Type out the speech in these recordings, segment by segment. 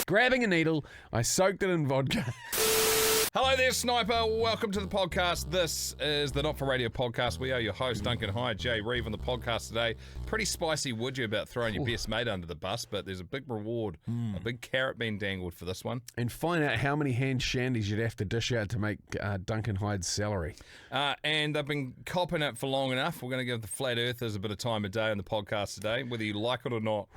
Grabbing a needle, I soaked it in vodka. Hello there, Sniper. Welcome to the podcast. This is the Not For Radio podcast. We are your host, Duncan. Hi, Jay Reeve on the podcast today. Pretty spicy, would you, about throwing your best mate under the bus, but there's a big reward, a big carrot being dangled for this one. And find out how many hand shandies you'd have to dish out to make Duncan Hyde's salary. And they've been copping it for long enough. We're going to give the flat earthers a bit of time of day on the podcast today, whether you like it or not.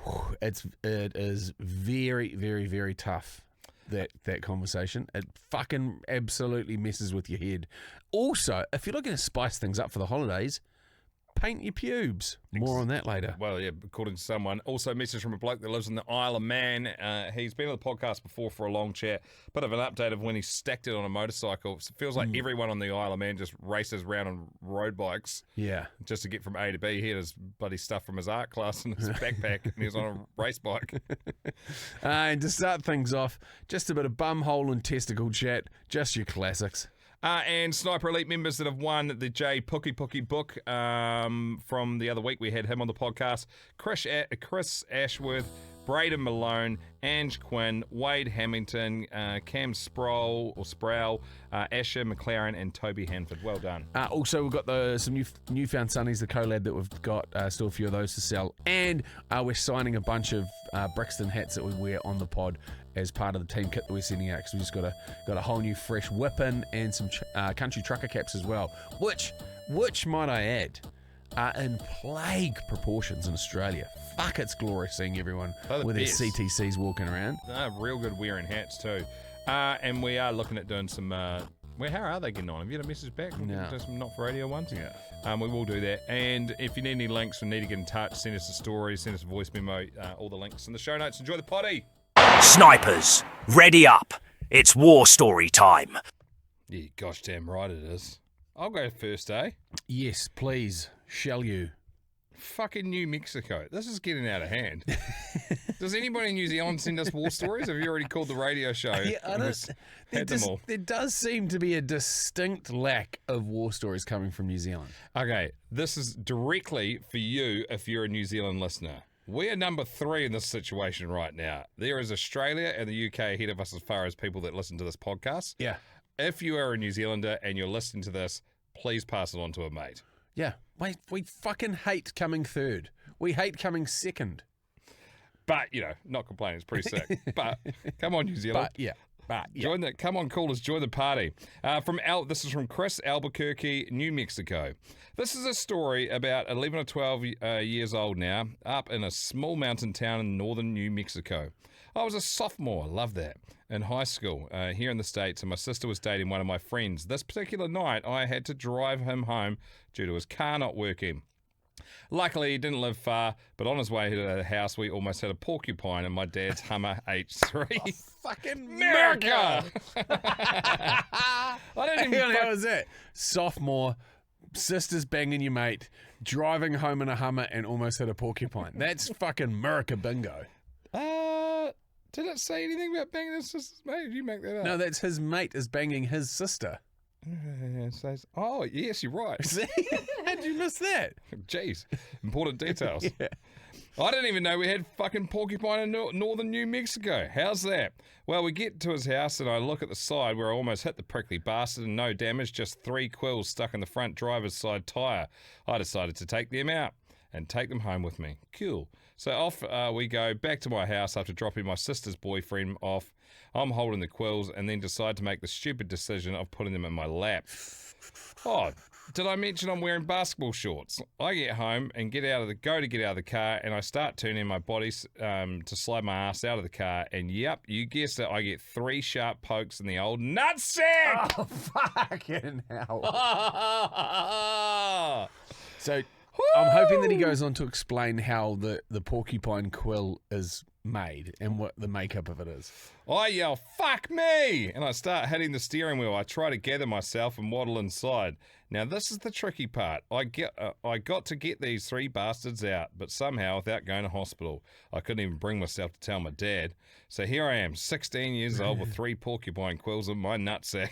It is very, very, very tough. That conversation. It fucking absolutely messes with your head. Also, if you're looking to spice things up for the holidays, paint your pubes. More on that later. Well, yeah, according to someone. Also, a message from a bloke that lives in the Isle of Man. He's been on the podcast before for a long chat. Bit of an update of when he stacked it on a motorcycle. It feels like everyone on the Isle of Man just races around on road bikes. Yeah. Just to get from A to B. He had his bloody stuff from his art class in his backpack, and he was on a race bike. And to start things off, just a bit of bumhole and testicle chat. Just your classics. And Sniper Elite members that have won the Jay Pookie book from the other week. We had him on the podcast. Chris Ashworth, Braden Malone, Ange Quinn, Wade Hamilton, Cam Sproul, Asher McLaren, and Toby Hanford. Well done. Also, we've got some newfound sunnies, the collab that we've got, still a few of those to sell. And we're signing a bunch of Brixton hats that we wear on the pod as part of the team kit that we're sending out, because we just got a whole new fresh whip-in and some country trucker caps as well, which might I add, are in plague proportions in Australia. Fuck, it's glorious seeing everyone with their CTCs walking around. They're real good wearing hats too. And we are looking at doing some... how are they getting on? Have you had a message back? No. Do some Not For Radio ones? Yeah. We will do that. And if you need any links or need to get in touch, send us a story, send us a voice memo, all the links in the show notes. Enjoy the potty. Snipers, ready up. It's war story time. Yeah, gosh damn right it is. I'll go first, eh? Yes, please. Shall you? Fucking New Mexico. This is getting out of hand. Does anybody in New Zealand send us war stories? Have you already called the radio show? Yeah, there does seem to be a distinct lack of war stories coming from New Zealand. Okay, this is directly for you if you're a New Zealand listener. We are number 3 in this situation right now. There is Australia and the UK ahead of us as far as people that listen to this podcast. Yeah. If you are a New Zealander and you're listening to this, please pass it on to a mate. Yeah. We fucking hate coming third. We hate coming second. But, not complaining. It's pretty sick. But, come on, New Zealand. Join the, come on, callers, join the party. This is from Chris, Albuquerque, New Mexico. This is a story about 11 or 12 years old now, up in a small mountain town in northern New Mexico. I was a sophomore, love that, in high school here in the States, and my sister was dating one of my friends. This particular night, I had to drive him home due to his car not working. Luckily, he didn't live far, but on his way to the house, we almost had a porcupine in my dad's Hummer H3. Oh, fucking America! I didn't even... How was that? Sophomore, sisters banging your mate, driving home in a Hummer, and almost hit a porcupine. That's fucking America bingo. Did it say anything about banging his sister's mate? Did you make that up? No, that's his mate is banging his sister. Oh, yes, you're right. See? How'd you miss that? Jeez, important details. Yeah. I didn't even know we had fucking porcupine in northern New Mexico. How's that? Well, we get to his house and I look at the side where I almost hit the prickly bastard and no damage, just 3 quills stuck in the front driver's side tyre. I decided to take them out and take them home with me. Cool. So off we go back to my house after dropping my sister's boyfriend off. I'm holding the quills and then decide to make the stupid decision of putting them in my lap. Oh, did I mention I'm wearing basketball shorts? I get home and get out of the car and I start turning my body to slide my ass out of the car and yep, you guessed it, I get 3 sharp pokes in the old nutsack! Oh, fucking hell. So... I'm hoping that he goes on to explain how the porcupine quill is made and what the makeup of it is. I yell, "Fuck me!" and I start hitting the steering wheel. I try to gather myself and waddle inside. Now this is the tricky part. I got to get these 3 bastards out, but somehow without going to hospital. I couldn't even bring myself to tell my dad. So here I am, 16 years old with 3 porcupine quills in my nutsack.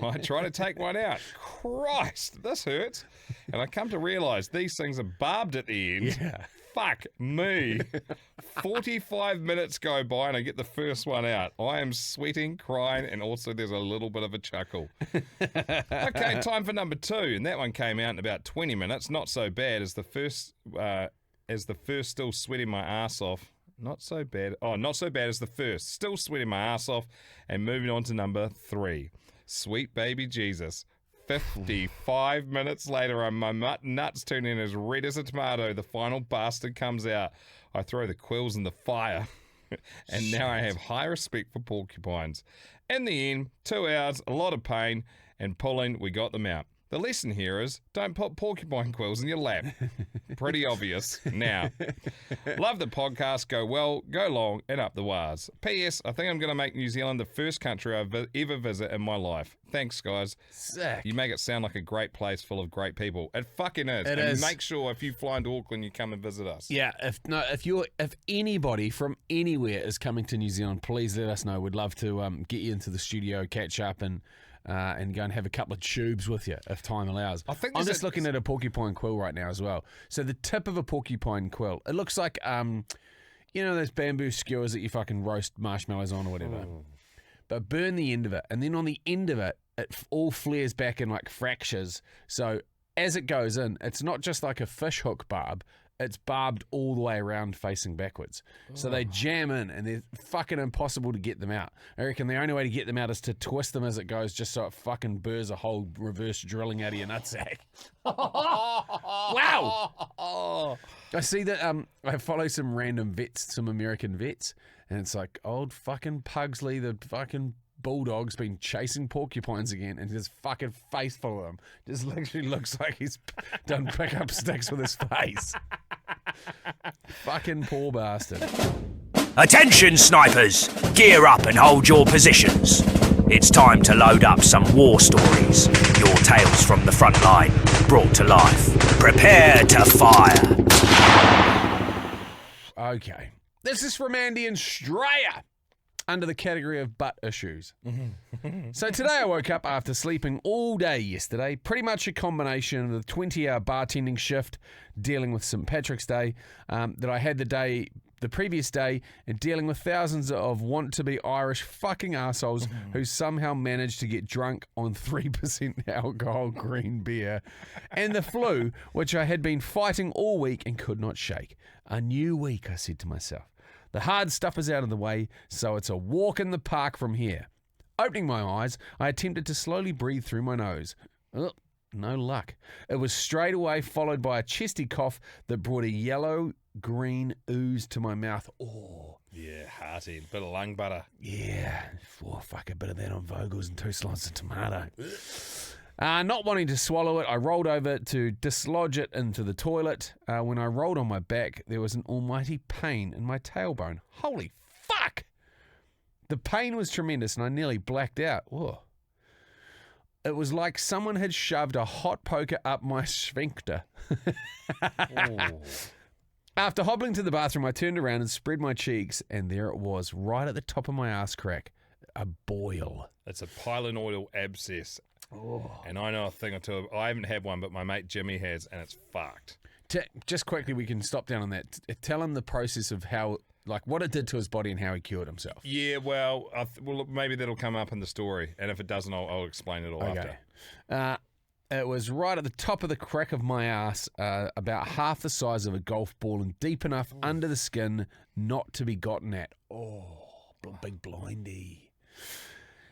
I try to take one out. Christ, this hurts. And I come to realise these things are barbed at the end. Yeah. Fuck me. 45 minutes go by and I get the first one out. I am sweating, crying, and also there's a little bit of a chuckle. Okay, time for number 2. And that one came out in about 20 minutes. Not so bad as the first, still sweating my ass off. Not so bad. Oh, not so bad as the first. Still sweating my ass off. And moving on to number 3. Sweet baby Jesus. 55 minutes later, my nuts turning as red as a tomato. The final bastard comes out. I throw the quills in the fire. And now I have high respect for porcupines. In the end, 2 hours, a lot of pain, and pulling, we got them out. The lesson here is don't put porcupine quills in your lap. Pretty obvious now. Love the podcast. Go well, go long, and up the wires. P.S. I think I'm going to make New Zealand the first country I've ever visit in my life. Thanks, guys. Sick. You make it sound like a great place full of great people. It fucking is. It and is. Make sure if you fly into Auckland, you come and visit us. Yeah, if anybody from anywhere is coming to New Zealand, please let us know. We'd love to get you into the studio, catch up, and go and have a couple of tubes with you if time allows. I'm just looking at a porcupine quill right now as well. So the tip of a porcupine quill, it looks like those bamboo skewers that you fucking roast marshmallows on or whatever. But burn the end of it, and then on the end of it, it all flares back in like fractures. So as it goes in, it's not just like a fish hook barb. It's barbed all the way around facing backwards. So they jam in and they're fucking impossible to get them out. I reckon the only way to get them out is to twist them as it goes just so it fucking burrs a whole reverse drilling out of your nutsack. Wow! I see that I follow some random vets, some American vets, and it's like old fucking Pugsley, the fucking bulldog's been chasing porcupines again, and his fucking face full of them just literally looks like he's done pick-up sticks with his face. Fucking poor bastard. Attention, snipers! Gear up and hold your positions. It's time to load up some war stories. Your tales from the front line, brought to life. Prepare to fire. Okay. This is from Andy in Australia, under the category of butt issues. So today I woke up after sleeping all day yesterday, pretty much a combination of the 20-hour bartending shift, dealing with St. Patrick's Day, that I had the previous day, and dealing with thousands of want-to-be Irish fucking assholes who somehow managed to get drunk on 3% alcohol green beer, and the flu, which I had been fighting all week and could not shake. A new week, I said to myself. The hard stuff is out of the way, so it's a walk in the park from here. Opening my eyes, I attempted to slowly breathe through my nose. Ugh, no luck. It was straight away followed by a chesty cough that brought a yellow-green ooze to my mouth. Oh. Yeah, hearty. Bit of lung butter. Yeah. Oh, fuck, a bit of that on Vogels and 2 slices of tomato. Not wanting to swallow it, I rolled over to dislodge it into the toilet. When I rolled on my back, there was an almighty pain in my tailbone. Holy fuck! The pain was tremendous and I nearly blacked out. Whoa. It was like someone had shoved a hot poker up my sphincter. After hobbling to the bathroom, I turned around and spread my cheeks, and there it was, right at the top of my ass crack. A boil. It's a pylenoidal abscess. Oh. And I know a thing or two. I haven't had one, but my mate Jimmy has, and it's fucked. Just quickly, we can stop down on that. Tell him the process of how, like, what it did to his body and how he cured himself. Yeah, well, maybe that'll come up in the story, and if it doesn't, I'll explain it all after. It was right at the top of the crack of my ass, about half the size of a golf ball and deep enough under the skin not to be gotten at. Oh, big blindy.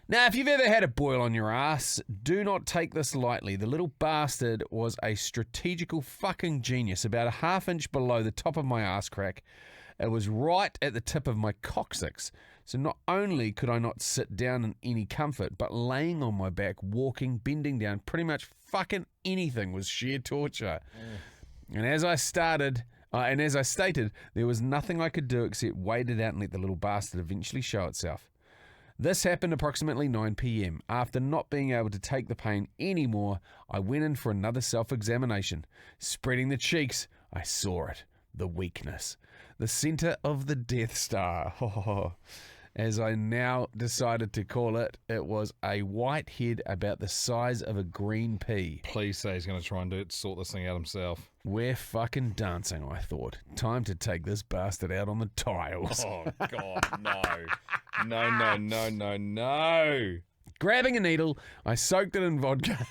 Now, if you've ever had a boil on your ass, do not take this lightly. The little bastard was a strategical fucking genius. About a half-inch below the top of my ass crack, it was right at the tip of my coccyx. So not only could I not sit down in any comfort, but laying on my back, walking, bending down, pretty much fucking anything was sheer torture. And as I stated, there was nothing I could do except wait it out and let the little bastard eventually show itself. This happened approximately 9 p.m. After not being able to take the pain anymore, I went in for another self-examination. Spreading the cheeks, I saw it. The weakness. The center of the Death Star. as I now decided to call it. It was a white head about the size of a green pea. Please say he's going to try and sort this thing out himself. We're fucking dancing, I thought. Time to take this bastard out on the tiles. Oh, God, no. No. Grabbing a needle, I soaked it in vodka.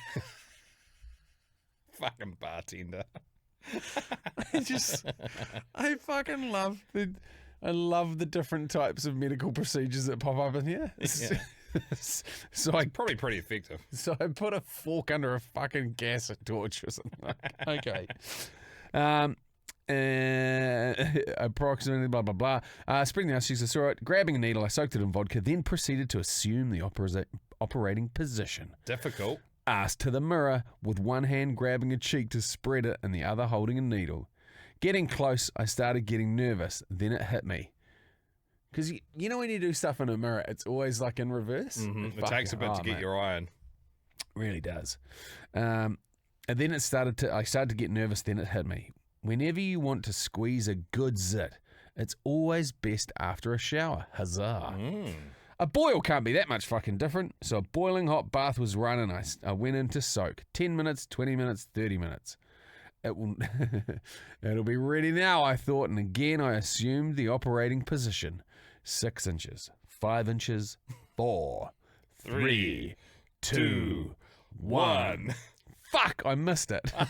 Fucking bartender. I fucking love the different types of medical procedures that pop up in here. So Probably pretty effective. So I put a fork under a fucking gas torch or something. Okay. Approximately blah blah blah. Spring the house, she saw it. Grabbing a needle, I soaked it in vodka, then proceeded to assume the operating position. Difficult. Ass to the mirror, with one hand grabbing a cheek to spread it and the other holding a needle. Getting close, I started getting nervous. Then it hit me. Because you know when you do stuff in a mirror, it's always like in reverse. Mm-hmm. It takes a bit to get your eye in. Really does. And then I started to get nervous. Then it hit me. Whenever you want to squeeze a good zit, it's always best after a shower. Huzzah. A boil can't be that much fucking different. So a boiling hot bath was run and I went in to soak. 10 minutes, 20 minutes, 30 minutes. It'll be ready now, I thought, and again I assumed the operating position. 6 inches, 5 inches, 4, 3, 2, 1. Fuck, I missed it. How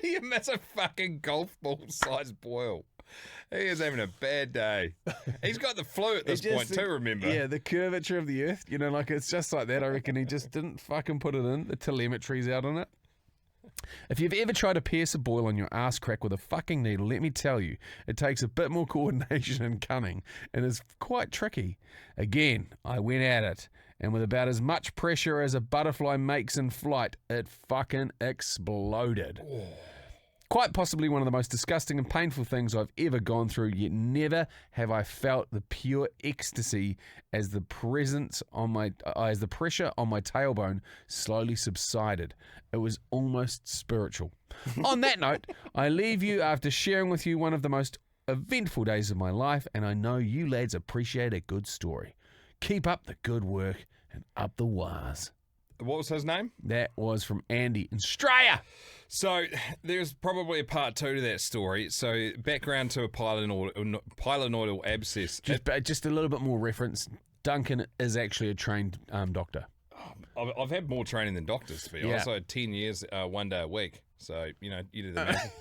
do you miss a fucking golf ball sized boil? He is having a bad day. He's got the flu at this point too, remember? Yeah, the curvature of the earth, like it's just like that. I reckon he just didn't fucking put it in. The telemetry's out on it. If you've ever tried to pierce a boil on your ass crack with a fucking needle, let me tell you, it takes a bit more coordination and cunning and is quite tricky. Again, I went at it, and with about as much pressure as a butterfly makes in flight, it fucking exploded. Oh. Quite possibly one of the most disgusting and painful things I've ever gone through, yet never have I felt the pure ecstasy as the pressure on my tailbone slowly subsided. It was almost spiritual. On that note, I leave you after sharing with you one of the most eventful days of my life, and I know you lads appreciate a good story. Keep up the good work and up the wires. What was his name? That was from Andy in Australia. So there's probably a part 2 to that story. So background to a pylenoidal abscess. Just a little bit more reference. Duncan is actually a trained doctor. I've had more training than doctors, to be honest. I had 10 years, 1 day a week. So, you do the math.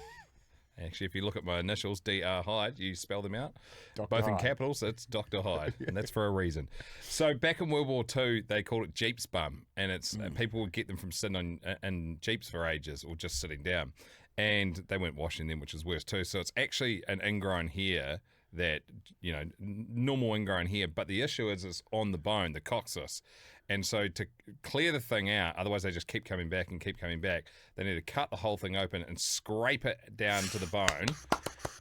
Actually, if you look at my initials, Dr. Hyde, you spell them out. Dr. Both Hyde. in capitals, it's Dr. Hyde, and that's for a reason. So back in World War II, they called it Jeep's bum, and it's people would get them from sitting in Jeeps for ages or just sitting down, and they weren't washing them, which is worse too. So it's actually an ingrown hair that, normal ingrown hair, but the issue is it's on the bone, the coccyx. And so to clear the thing out, otherwise they just keep coming back and keep coming back, they need to cut the whole thing open and scrape it down to the bone.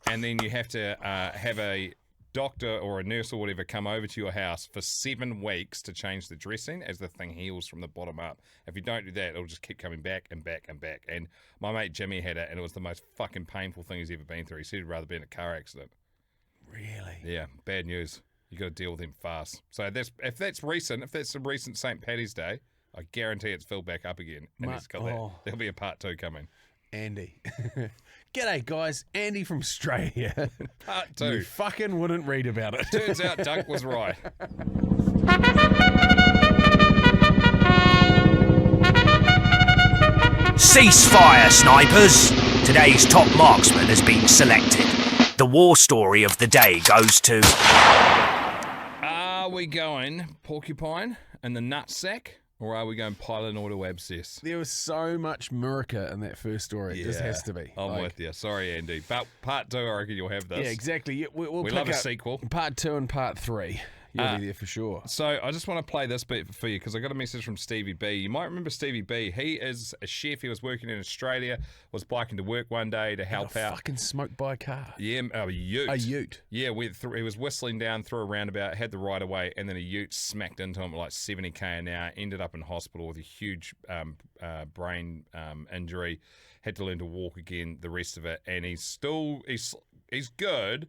And then you have to have a doctor or a nurse or whatever come over to your house for 7 weeks to change the dressing as the thing heals from the bottom up. If you don't do that, it'll just keep coming back and back and back. And my mate Jimmy had it, and it was the most fucking painful thing he's ever been through. He said he'd rather be in a car accident. Really? Yeah, bad news. You got to deal with them fast. So if that's the recent St. Paddy's Day, I guarantee it's filled back up again. And it's got that. There'll be a part 2 coming. Andy. G'day, guys. Andy from Australia. Part 2. You fucking wouldn't read about it. Turns out Dunc was right. Ceasefire, snipers! Today's top marksman has been selected. The war story of the day goes to... Are we going porcupine and the nutsack, or are we going pylenoidal abscess? There was so much Murica in that first story. It just has to be. I'm with you. Sorry, Andy. But part 2, I reckon you'll have this. Yeah, exactly. We'll we pick love a up sequel. Part 2 and part 3. He'll be there for sure. So I just want to play this bit for you because I got a message from Stevie B. You might remember Stevie B. He is a chef. He was working in Australia, was biking to work one day to help out. Fucking smoked by a car. Yeah, a ute. A ute. Yeah, he was whistling down through a roundabout, had the right of way, and then a ute smacked into him at like 70k an hour. Ended up in hospital with a huge brain injury. Had to learn to walk again. The rest of it, and he's good,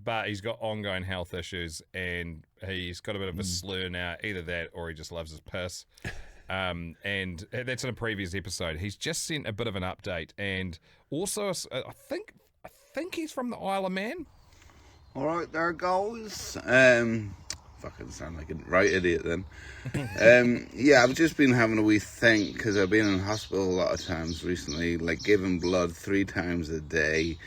but he's got ongoing health issues, and he's got a bit of a slur now. Either that, or he just loves his piss. And that's in a previous episode. He's just sent a bit of an update, and also I think he's from the Isle of Man. All right, there goes. Fucking sound like a right idiot then. Yeah, I've just been having a wee think because I've been in hospital a lot of times recently, like giving blood 3 times a day.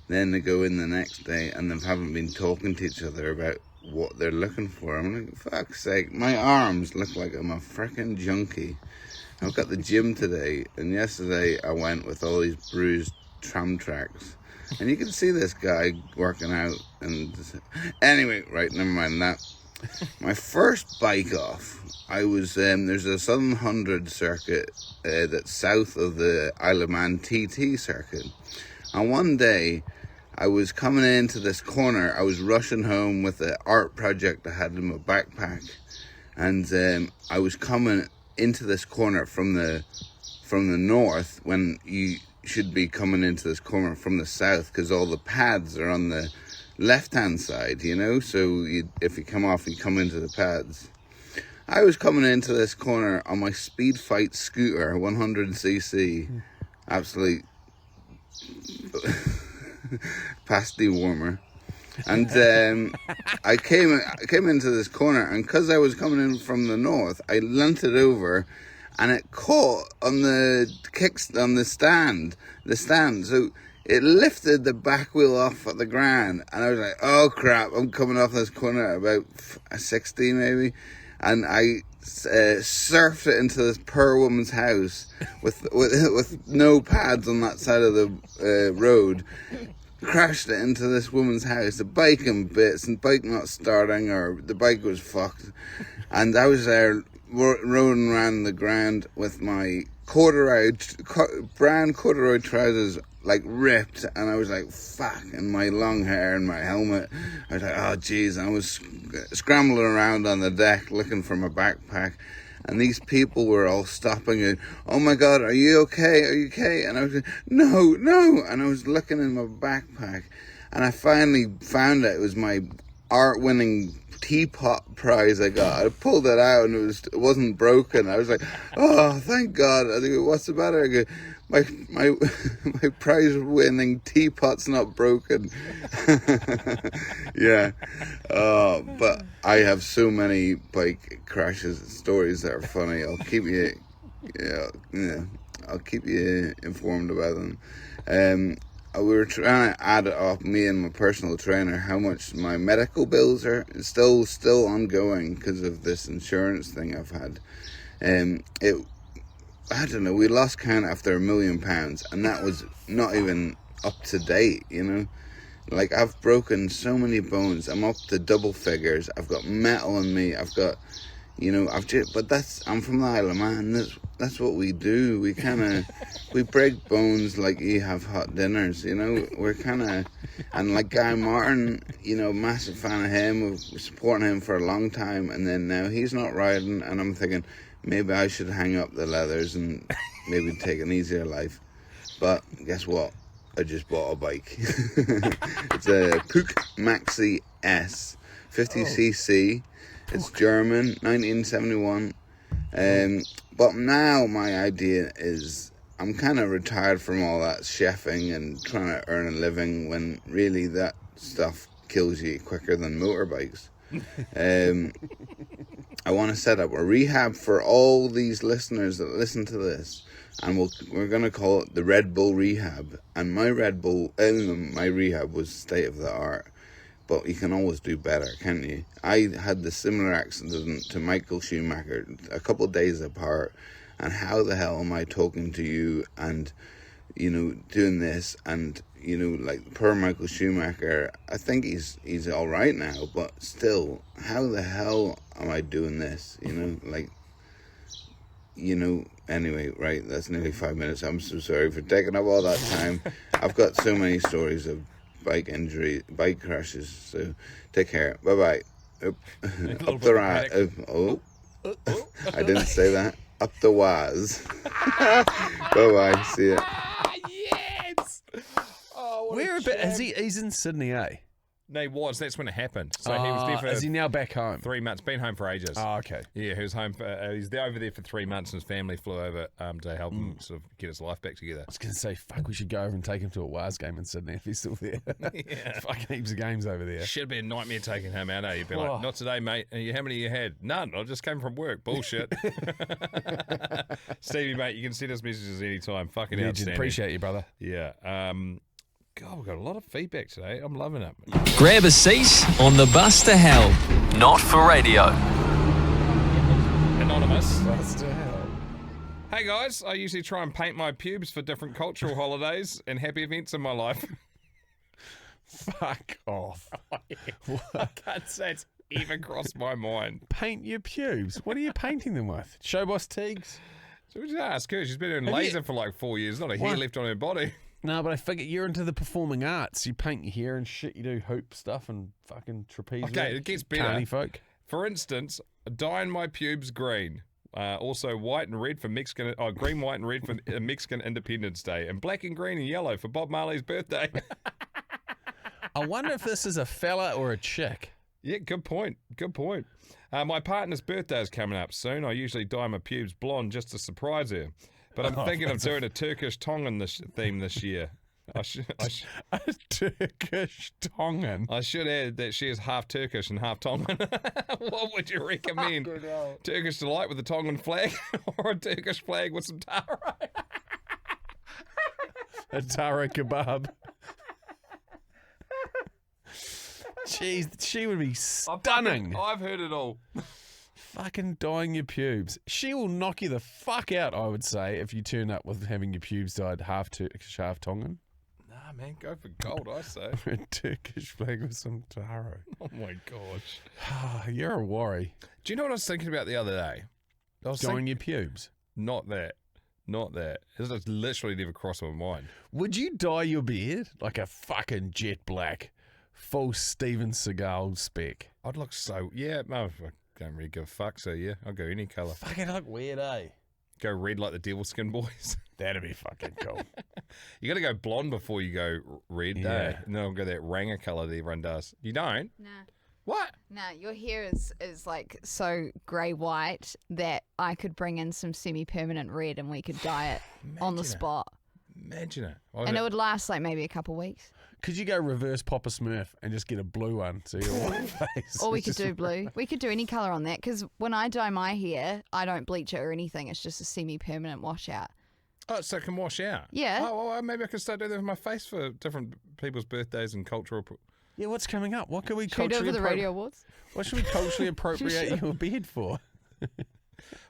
Then they go in the next day and they haven't been talking to each other about what they're looking for. I'm like, fuck's sake, my arms look like I'm a freaking junkie. I've got the gym today, and yesterday I went with all these bruised tram tracks. And you can see this guy working out. And anyway, right, never mind that. My first bike off, I was, there's a Southern 100 circuit that's south of the Isle of Man TT circuit. And one day, I was coming into this corner. I was rushing home with the art project I had in my backpack. And I was coming into this corner from the north when you should be coming into this corner from the south because all the pads are on the left-hand side, you know? So if you come off, you come into the pads. I was coming into this corner on my Speed Fight scooter, 100cc. Absolute pasty warmer. And I came into this corner, and because I was coming in from the north, I leant it over, and it caught on the stand. So it lifted the back wheel off at the ground, and I was like, "Oh crap! I'm coming off this corner at about 60 maybe," and I surfed it into this poor woman's house with no pads on that side of the road. Crashed it into this woman's house, the bike in bits, and bike not starting, or the bike was fucked. And I was there rolling around the ground with my brown corduroy trousers like ripped, and I was like, fuck, and my long hair and my helmet. I was like, oh jeez, I was scrambling around on the deck looking for my backpack. And these people were all stopping and, oh my God, are you okay? Are you okay? And I was like, no. And I was looking in my backpack, and I finally found it. It was my art-winning teapot prize I got. I pulled it out, and it wasn't broken. I was like, oh, thank God. I go, what's the matter? I go, my prize-winning teapot's not broken. Yeah. But I have so many bike crashes stories that are funny. I'll keep you informed about them. We were trying to add up, me and my personal trainer, how much my medical bills are still ongoing because of this insurance thing I've had. I don't know, we lost count after £1 million, and that was not even up to date, you know? Like, I've broken so many bones, I'm up to double figures, I've got metal in me, I've got, you know, I'm from the Isle of Man, that's what we do, we break bones like you have hot dinners, you know? And like Guy Martin, you know, massive fan of him, we've been supporting him for a long time, and then now he's not riding, and I'm thinking, maybe I should hang up the leathers and maybe take an easier life. But guess what? I just bought a bike. It's a Puch Maxi S, 50cc. It's German, 1971. But now my idea is I'm kind of retired from all that chefing and trying to earn a living when really that stuff kills you quicker than motorbikes. I want to set up a rehab for all these listeners that listen to this, and we're going to call it the Red Bull Rehab. And my rehab was state of the art, but you can always do better, can't you? I had the similar accident to Michael Schumacher a couple of days apart, and how the hell am I talking to you and doing this, and like poor Michael Schumacher. I think he's all right now, but still, how the hell am I doing this? Anyway, right, that's nearly 5 minutes. I'm so sorry for taking up all that time. I've got so many stories of bike crashes, so take care. Bye-bye. Up the right. I didn't say that. Up the waz. Bye-bye. See ya. Yes! Oh, Where a bit is he? He's in Sydney, eh? No, he was. That's when it happened. So he was there for Is he now back home? 3 months. Been home for ages. Oh, okay. Yeah, he was home. He's there over there for 3 months, and his family flew over to help him sort of get his life back together. I was going to say, fuck, we should go over and take him to a Waz game in Sydney if he's still there. Yeah. Fucking heaps of games over there. Should be a nightmare taking him out, eh? You'd be like, not today, mate. How many you had? None. I just came from work. Bullshit. Stevie, mate, you can send us messages anytime. Fucking outstanding. Appreciate you, brother. Yeah. God, we've got a lot of feedback today. I'm loving it. Grab a seat on the bus to hell. Not for radio. Anonymous. Bus to hell. Hey guys, I usually try and paint my pubes for different cultural holidays and happy events in my life. Fuck off. I can't say it's even crossed my mind. Paint your pubes. What are you painting them with? Showboss teagues? So we just ask her. She's been doing laser for like 4 years. Not a hair left on her body. No, but I figure you're into the performing arts. You paint your hair and shit. You do hoop stuff and fucking trapeze. Okay, it gets better. Carny folk. For instance, dyeing my pubes green. Also white and red for Mexican. Oh, green, white, and red for Mexican Independence Day, and black and green and yellow for Bob Marley's birthday. I wonder if this is a fella or a chick. Yeah, good point. Good point. My partner's birthday is coming up soon. I usually dye my pubes blonde just to surprise her. But I'm thinking of doing a Turkish Tongan theme this year. A Turkish Tongan? I should add that she is half Turkish and half Tongan. What would you recommend? Turkish delight with a Tongan flag or a Turkish flag with some taro? A taro kebab. Jeez, she would be stunning. I've heard it all. Fucking dyeing your pubes. She will knock you the fuck out, I would say, if you turn up with having your pubes dyed half Turkish, half Tongan. Nah, man, go for gold, I say. A Turkish flag with some taro. Oh my gosh. You're a worry. Do you know what I was thinking about the other day? I was Dyeing your pubes. Not that. This has literally never crossed my mind. Would you dye your beard like a fucking jet black, full Steven Seagal spec? I'd look so... Yeah, no, I don't really give a fuck, so yeah, I'll go any colour. Fucking look weird, eh? Go red like the Devil Skin Boys. That'd be fucking cool. You got to go blonde before you go red, eh? And then I'll go that ranger colour that everyone does. You don't? Nah. What? Nah, your hair is like so grey-white that I could bring in some semi-permanent red and we could dye it on the spot. Imagine it. And it would last like maybe a couple weeks. Could you go reverse Papa Smurf and just get a blue one so you're white face? Or we could do blue. We could do any colour on that because when I dye my hair, I don't bleach it or anything. It's just a semi-permanent washout. Oh, so it can wash out? Yeah. Oh, well, maybe I can start doing that with my face for different people's birthdays and cultural... Yeah, what's coming up? What can we Should we do it culturally... for the radio awards? What should we culturally appropriate your beard for?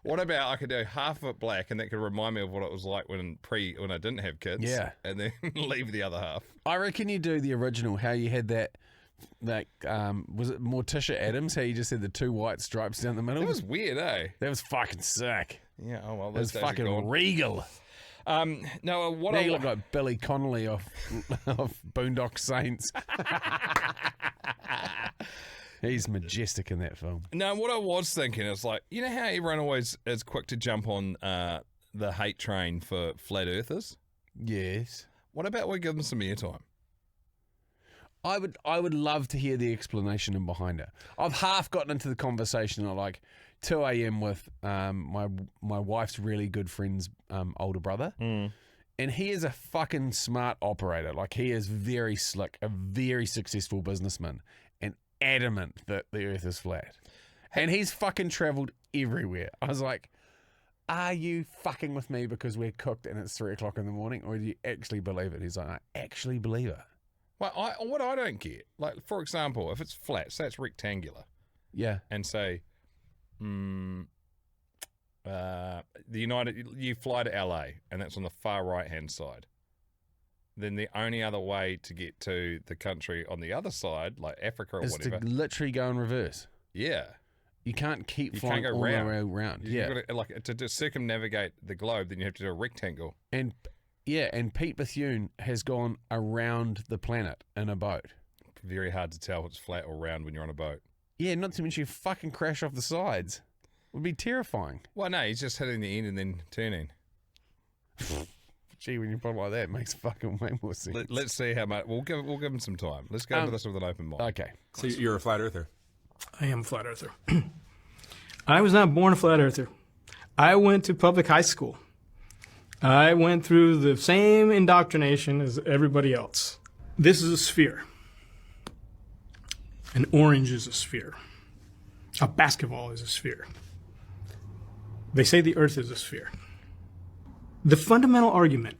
What about I could do half of it black and that could remind me of what it was like when I didn't have kids. Yeah. And then leave the other half. I reckon you do the original, how you had that was it Morticia Adams, how you just had the two white stripes down the middle? That was weird, eh? That was fucking sick. Yeah, oh well, That was fucking regal. No, what Now I you look like Billy Connolly off Boondock Saints. He's majestic in that film. No, what I was thinking is like, you know how everyone always is quick to jump on the hate train for flat earthers? Yes. What about we give them some airtime? I would love to hear the explanation and behind it. I've half gotten into the conversation at like 2 a.m. with my wife's really good friend's older brother. Mm. And he is a fucking smart operator. Like, he is very slick, a very successful businessman, and adamant that the earth is flat. And he's fucking travelled everywhere. I was like, are you fucking with me because we're cooked and it's 3 o'clock in the morning, or do you actually believe it? He's like, I actually believe it. Well, what I don't get, like, for example, if it's flat, say it's rectangular, Yeah. and say, you fly to LA, and that's on the far right-hand side. then the only other way to get to the country on the other side, like Africa or Is whatever, to literally go in reverse. yeah. You can't keep You flying can't go all round. the way around. You've Yeah. gotta, like, to circumnavigate the globe, then you have to do a rectangle. And Pete Bethune has gone around the planet in a boat. Very hard to tell if it's flat or round when you're on a boat. Yeah, not to mention you fucking crash off the sides. Would be terrifying. Well, no, he's just hitting the end and then turning. Gee, when you put it like that, it makes fucking way more sense. Let's see how much. We'll give him some time. Let's go into this with an open mind. Okay. So you're a flat earther? I am a flat earther. I was not born a flat earther. I went to public high school. I went through the same indoctrination as everybody else. This is a sphere. An orange is a sphere. A basketball is a sphere. They say the earth is a sphere. The fundamental argument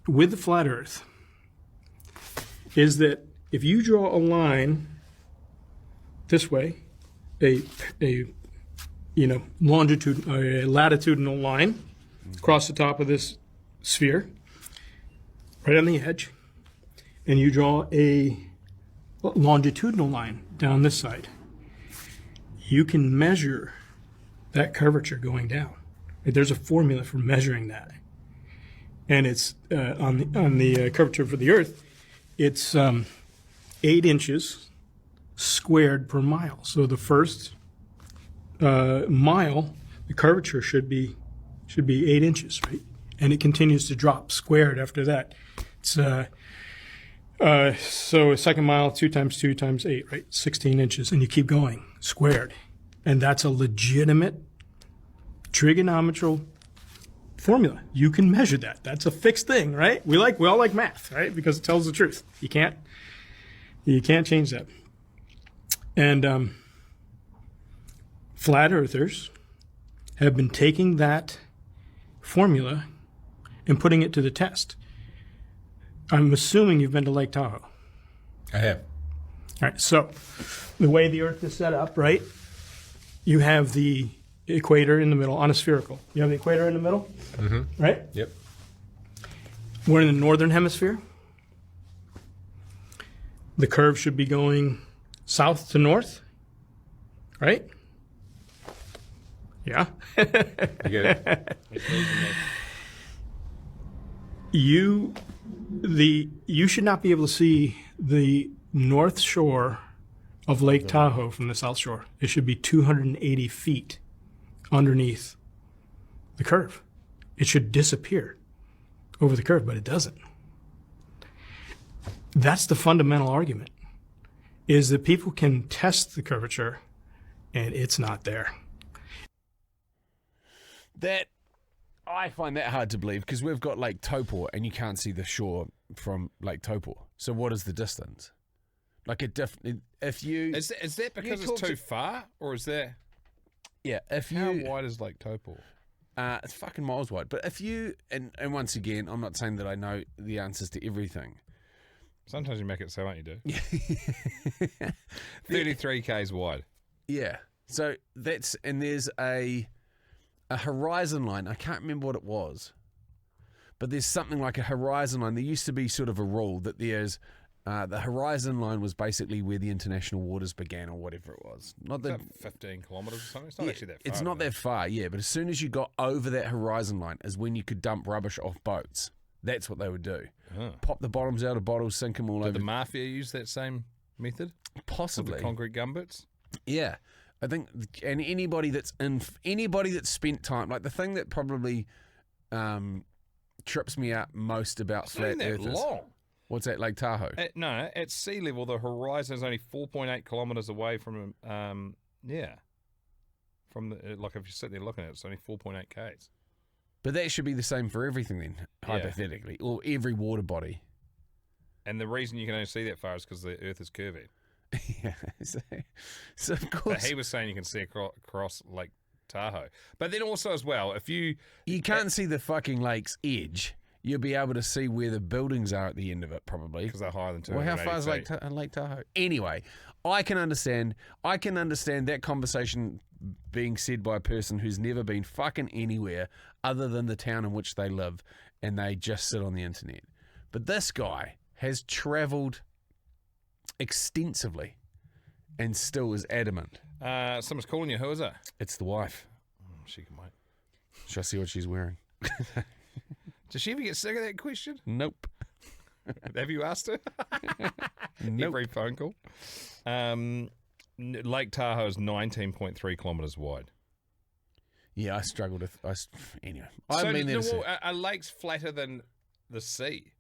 with the flat earth is that if you draw a line this way, a latitudinal line across the top of this sphere, right on the edge, and you draw a longitudinal line down this side, you can measure that curvature going down. There's a formula for measuring that, and it's on the curvature for the Earth. It's 8 inches squared per mile. So the first mile, the curvature should be 8 inches, right? And it continues to drop squared after that. It's so a second mile, 2 times 2 times 8, right? 16 inches, and you keep going squared, and that's a legitimate trigonometrical formula. You can measure that. That's a fixed thing, right? We all like math, right? Because it tells the truth. You can't change that. And flat earthers have been taking that formula and putting it to the test. I'm assuming you've been to Lake Tahoe. I have. All right, so the way the Earth is set up, right? You have the equator in the middle on a spherical. You have the equator in the middle, right? Yep. We're in the northern hemisphere. The curve should be going south to north, right? Yeah. I get it. You should not be able to see the north shore of Lake Tahoe from the south shore. It should be 280 feet underneath the curve. It should disappear over the curve, but it doesn't. That's the fundamental argument, is that people can test the curvature and it's not there. That I find that hard to believe because we've got Lake Taupo and you can't see the shore from Lake Taupo. So what is the distance? Like if you Is that because it's too far, or is that how wide is Lake Taupo? It's fucking miles wide. But if you and once again, I'm not saying that I know the answers to everything. Sometimes you make it sound like you do. 33 k's wide. Yeah. So there's a horizon line. I can't remember what it was, but there's something like a horizon line. There used to be sort of a rule that there's the horizon line was basically where the international waters began or whatever it was. Not Is that that 15 kilometres or something? It's not actually that far. it's not is it? that far, yeah. But as soon as you got over that horizon line is when you could dump rubbish off boats. That's what they would do. Huh. Pop the bottoms out of bottles, sink them all Did over. the mafia use that same method? With Possibly. the concrete gumboots? Yeah, I think, and anybody that's spent time, like the thing that probably trips me out most about It's not flat even that earthers. long. What's that, Lake Tahoe? At sea level, the horizon is only 4.8 kilometres away from, from the, like if you sit there looking at it, it's only 4.8 k's. But that should be the same for everything then, hypothetically, or every water body. And the reason you can only see that far is because the Earth is curvy. Yeah, so of But course he was saying you can see across Lake Tahoe. But then also as well, if you can't see the fucking lake's edge. You'll be able to see where the buildings are at the end of it, probably. because they're higher than 280 Well, how far is Lake Tahoe? Anyway, I can understand that conversation being said by a person who's never been fucking anywhere other than the town in which they live, and they just sit on the internet. But this guy has travelled extensively and still is adamant. Someone's calling you. Who is it? It's the wife. She can wait. Shall I see what she's wearing? Does she ever get sick of that question? Nope. Have you asked her? Nope. Every phone call. Lake Tahoe is 19.3 kilometres wide. Yeah, I struggled with. Anyway, So I've been there. are lakes flatter than the sea?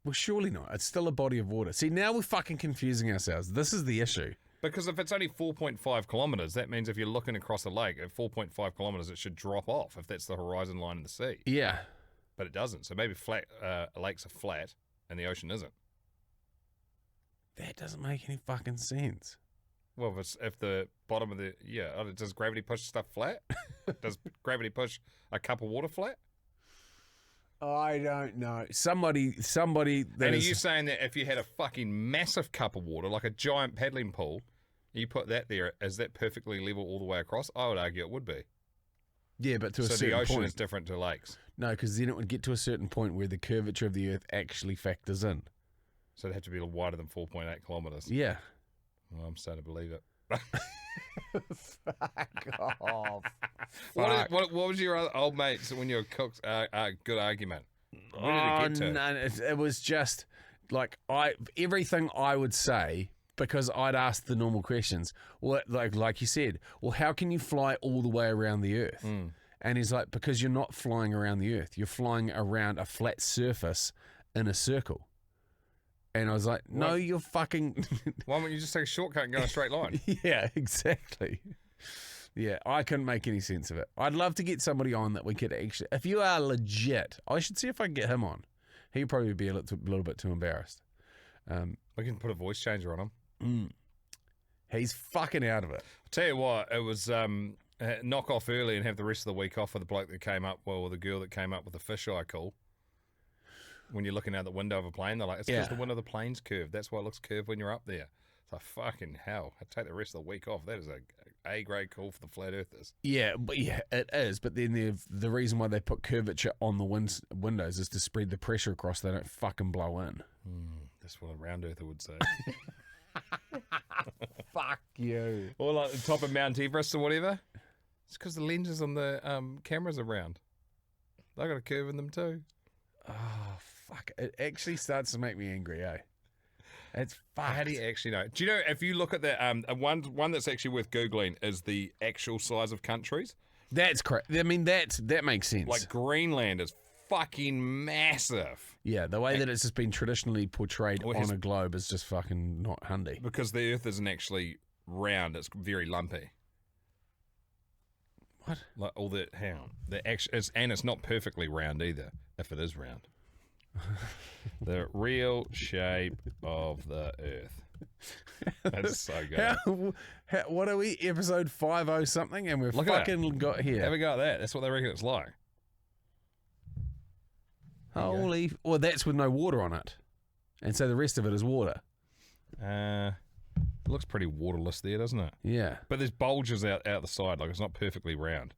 Well, surely not. It's still a body of water. See, now we're fucking confusing ourselves. This is the issue. Because if it's only 4.5 kilometres, that means if you're looking across a lake at 4.5 kilometres, it should drop off if that's the horizon line in the sea. Yeah. But it doesn't. So maybe lakes are flat and the ocean isn't. That doesn't make any fucking sense. Well, if the bottom of the... Yeah, does gravity push stuff flat? Does gravity push a cup of water flat? I don't know. Somebody that And are is... you saying that if you had a fucking massive cup of water, like a giant paddling pool, you put that there, is that perfectly level all the way across? I would argue it would be. Yeah, but to a So certain the ocean point. is different to lakes. No, because then it would get to a certain point where the curvature of the Earth actually factors in. So it'd have to be wider than 4.8 kilometres. Yeah. Well, I'm starting to believe it. Fuck off. What was your old mate's when you were cooked good argument? Where did it get to? No, it was just like everything I would say, because I'd ask the normal questions. Well, like you said, well, how can you fly all the way around the Earth? And he's like, because you're not flying around the Earth, you're flying around a flat surface in a circle. And I was like, no, you're fucking... Why don't you just take a shortcut and go in a straight line? Yeah, exactly. Yeah, I couldn't make any sense of it. I'd love to get somebody on that we could actually... If you are legit, I should see if I can get him on. He'd probably be a little bit too embarrassed. We can put a voice changer on him. He's fucking out of it. I'll tell you what, it was knock off early and have the rest of the week off for the bloke that came up, or the girl that came up with the fisheye call. When you're looking out the window of a plane, they're like, it's because the window of the plane's curved. That's why it looks curved when you're up there. It's like, fucking hell. I'd take the rest of the week off. That is a grade call for the flat earthers. Yeah, but yeah, it is. But then the reason why they put curvature on the windows is to spread the pressure across. They don't fucking blow in. That's what a round earther would say. Fuck you. Or like the top of Mount Everest or whatever. It's because the lenses on the cameras are round. They got a curve in them too. Oh, fuck. It actually starts to make me angry, eh? It's fucked. How do you actually know? Do you know, if you look at the one that's actually worth Googling is the actual size of countries? That's correct. I mean, that makes sense. Like Greenland is fucking massive. Yeah, the way that it's just been traditionally portrayed on a globe is just fucking not handy. Because the Earth isn't actually round, it's very lumpy. What? Like all the and it's not perfectly round either, if it is round. The real shape of the Earth. That's so good. What are we? Episode 50 something, and we've fucking got here. Have a go at that. That's what they reckon it's like. Holy! Well, that's with no water on it, and so the rest of it is water. It looks pretty waterless there, doesn't it? Yeah. But there's bulges out the side, like it's not perfectly round.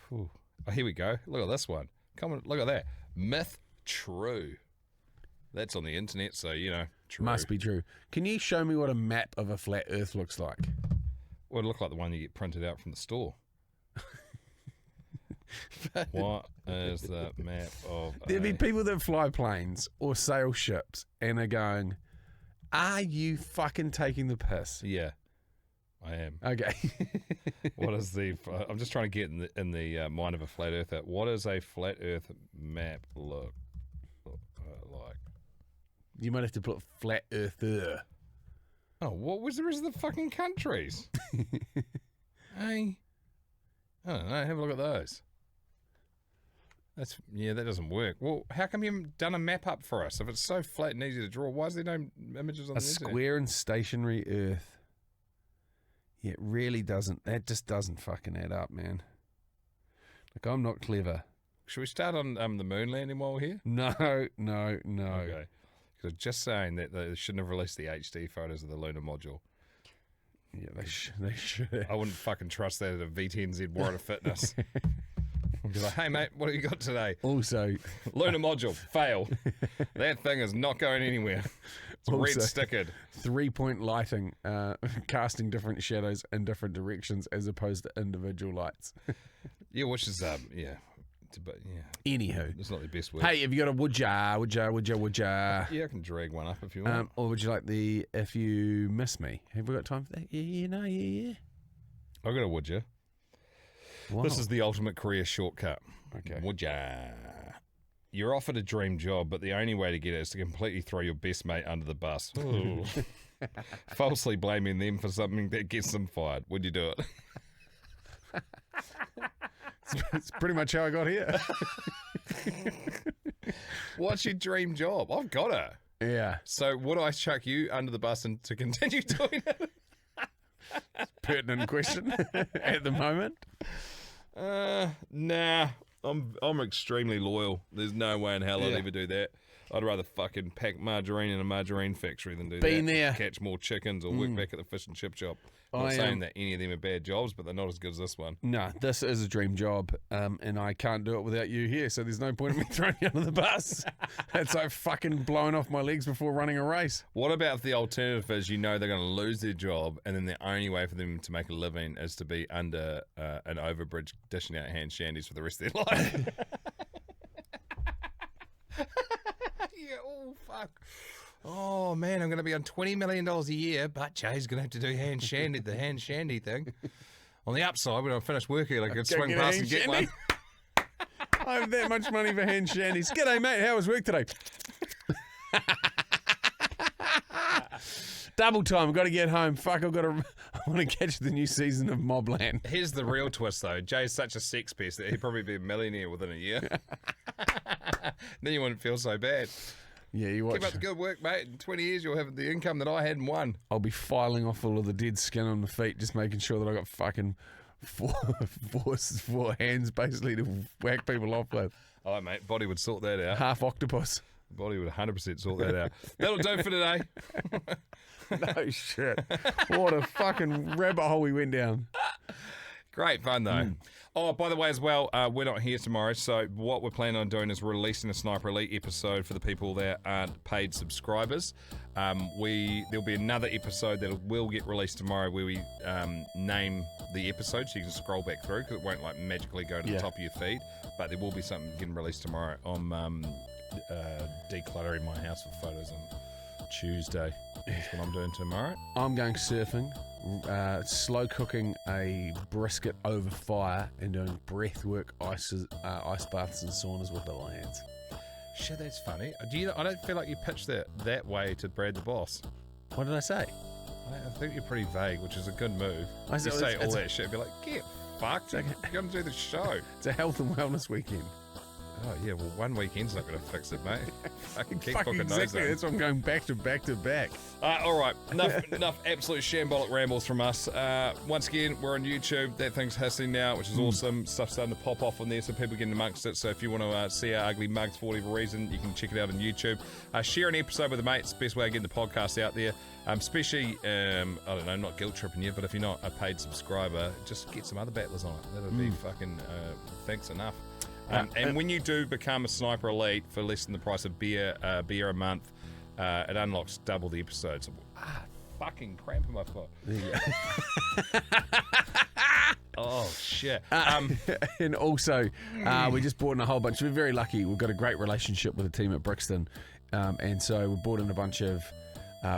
Whew. Oh, here we go. Look at this one. Come on, look at that. Myth true. That's on the internet, so true. Must be true. Can you show me what a map of a flat Earth looks like? Well, it look like the one you get printed out from the store. What is the map of? There'd be people that fly planes or sail ships and are going, "Are you fucking taking the piss?" Yeah, I am. Okay. What is the? I'm just trying to get in the mind of a flat earther. What does a flat Earth map look like? You might have to put flat earther. Oh, what was the rest of the fucking countries? Hey, I don't know. Have a look at those. That doesn't work. Well, how come you haven't done a map up for us? If it's so flat and easy to draw, why is there no images on the internet? A square and stationary Earth. Yeah, it really doesn't. That just doesn't fucking add up, man. Like, I'm not clever. Should we start on the moon landing while we're here? No. Okay. Because just saying that they shouldn't have released the HD photos of the lunar module. Yeah, they should. I wouldn't fucking trust that at a V10Z Warrior Fitness. Be like, hey, mate, what have you got today? Also, Lunar module, fail. That thing is not going anywhere. It's red Also- stickered. 3-point lighting, casting different shadows in different directions as opposed to individual lights. Yeah, which is, yeah. But, yeah, Anywho. it's not the best word. Hey, have you got a would ya? Yeah, I can drag one up if you want. Or would you like the if you miss me? Have we got time for that? Yeah. I got a would you. Wow. This is the ultimate career shortcut. Okay. Would ya? You're offered a dream job, but the only way to get it is to completely throw your best mate under the bus. Ooh. Falsely blaming them for something that gets them fired. Would you do it? It's pretty much how I got here. What's your dream job? I've got it. Yeah. So would I chuck you under the bus and to continue doing it? Pertinent question at the moment. Nah. I'm extremely loyal. There's no way in hell I'd ever do that. I'd rather fucking pack margarine in a margarine factory than do Been that. there. Catch more chickens or work back at the fish and chip shop. I'm not saying that any of them are bad jobs, but they're not as good as this one. No, this is a dream job, and I can't do it without you here, so there's no point in me throwing you under the bus. It's like fucking blowing off my legs before running a race. What about if the alternative is they're going to lose their job and then the only way for them to make a living is to be under an overbridge dishing out hand shandies for the rest of their life? Yeah, oh, fuck. Oh, man, I'm going to be on $20 million a year, but Jay's going to have to do the hand shandy thing. On the upside, when I finish working, I can swing get a past hand and get shandy. one. I have that much money for hand shandies. G'day, mate. How was work today? Double time. I've got to get home. Fuck, I want to catch the new season of Mobland. Here's the real twist, though. Jay's such a sex pest that he'd probably be a millionaire within a year. Then you wouldn't feel so bad. Yeah, you watch. Keep up the good work, mate. In 20 years, you'll have the income that I had in one. I'll be filing off all of the dead skin on the feet, just making sure that I got fucking four hands basically to whack people off with. All right, mate. Body would sort that out. Half octopus. Body would 100% sort that out. That'll do for today. No shit. What a fucking rabbit hole we went down. Great fun, though. Oh, by the way, as well, we're not here tomorrow, so what we're planning on doing is releasing a Sniper Elite episode for the people that aren't paid subscribers. There'll be another episode that will get released tomorrow where we name the episode, so you can scroll back through, because it won't like magically go to the top of your feed, but there will be something getting released tomorrow. I'm decluttering my house for photos on Tuesday. That's what I'm doing tomorrow. I'm going surfing, slow cooking a brisket over fire, and doing breathwork ice baths and saunas with the lads. Shit, that's funny. I don't feel like you pitched that way to Brad the boss. What did I say? I think you're pretty vague, which is a good move. I You said say it's- all that shit, be like, get fucked. You're going to do the show. It's a health and wellness weekend. Oh, yeah, well, one weekend's not going to fix it, mate. Fucking keep Fucking booking those exactly. in. That's why I'm going back to back to back. All right, enough absolute shambolic rambles from us. Once again, we're on YouTube. That thing's hissing now, which is awesome. Stuff's starting to pop off on there, so people getting amongst it. So if you want to see our ugly mugs for whatever reason, you can check it out on YouTube. Share an episode with a mate. It's the best way of getting the podcast out there. Especially, I don't know, not guilt tripping you, but if you're not a paid subscriber, just get some other battlers on it. That'll be fucking thanks enough. And when you do become a Sniper Elite for less than the price of beer a month, it unlocks double the episodes. Fucking cramp in my foot. Oh, shit. And also, we just brought in a whole bunch. We're very lucky. We've got a great relationship with the team at Brixton. And so we brought in a bunch of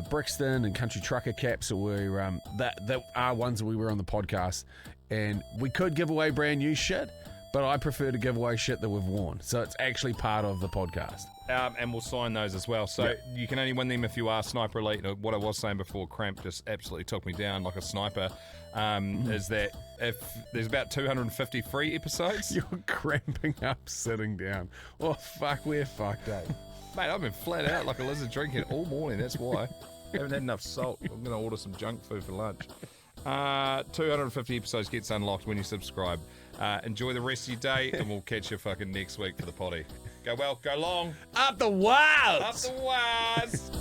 Brixton and country trucker caps that are ones that we were on the podcast. And we could give away brand new shit, but I prefer to give away shit that we've worn. So it's actually part of the podcast. And we'll sign those as well. So you can only win them if you are Sniper Elite. What I was saying before, Cramp just absolutely took me down like a sniper, is that if there's about 250 free episodes... You're cramping up sitting down. Oh, fuck, we're fucked up. Mate, I've been flat out like a lizard drinking all morning. That's why. Haven't had enough salt. I'm going to order some junk food for lunch. 250 episodes gets unlocked when you subscribe. Enjoy the rest of your day, and we'll catch you fucking next week for the potty. Go well, go long. Up the wilds! Up the wires!